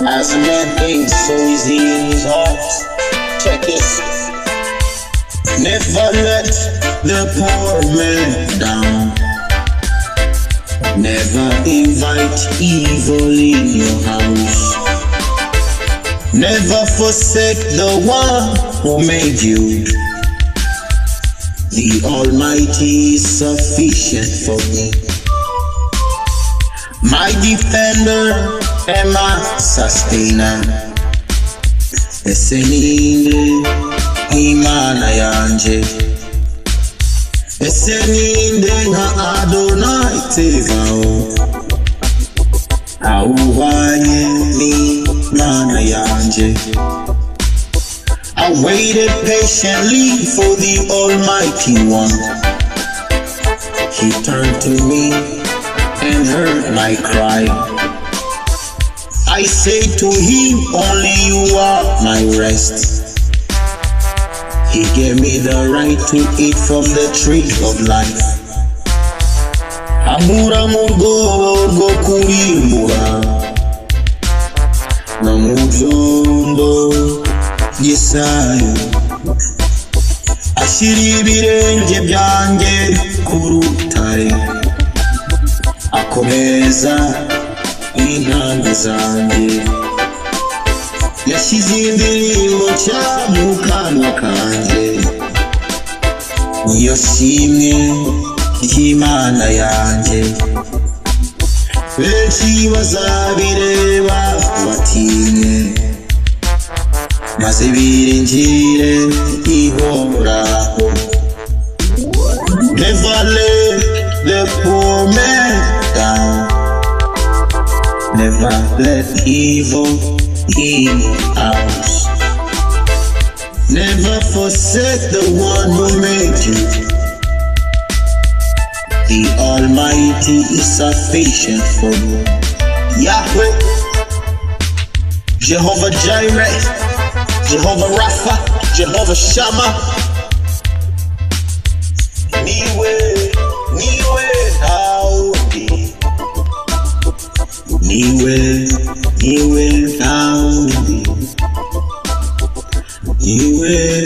As a man thinks, so is he in his heart. Check this. Never let the poor man down. Never invite evil in your house. Never forsake the one who made you. The Almighty is sufficient for me. My defender and my sustainer. Ninde, nkimana yanjye. Ninde nka Adonai Tzevaot. Awubanye n'Imana yanjye. I waited patiently for the Almighty One. He turned to me and heard my cry. I say to him, only you are my rest. He gave me the right to eat from the tree of life. Ankura mu rwobo rwo kurimbura, no mu byondo by'isayo. Ashyira ibirenge byanjye ku rutare. Akomeza intambwe zanjye. Yashyize indirimbo nshya mu kanwa kanjye. Niyo shimwe ry'Imana yanjye. Benshi bazabireba batinye, maze biringire ihoraho. Never let the poor man down. Never let evil in house. Never forsake the one who made you. The Almighty is sufficient for you. Yahweh, Jehovah Jireh, Jehovah Rapha, Jehovah Shema. Niwe ntawe. Niwe ntawe. Niwe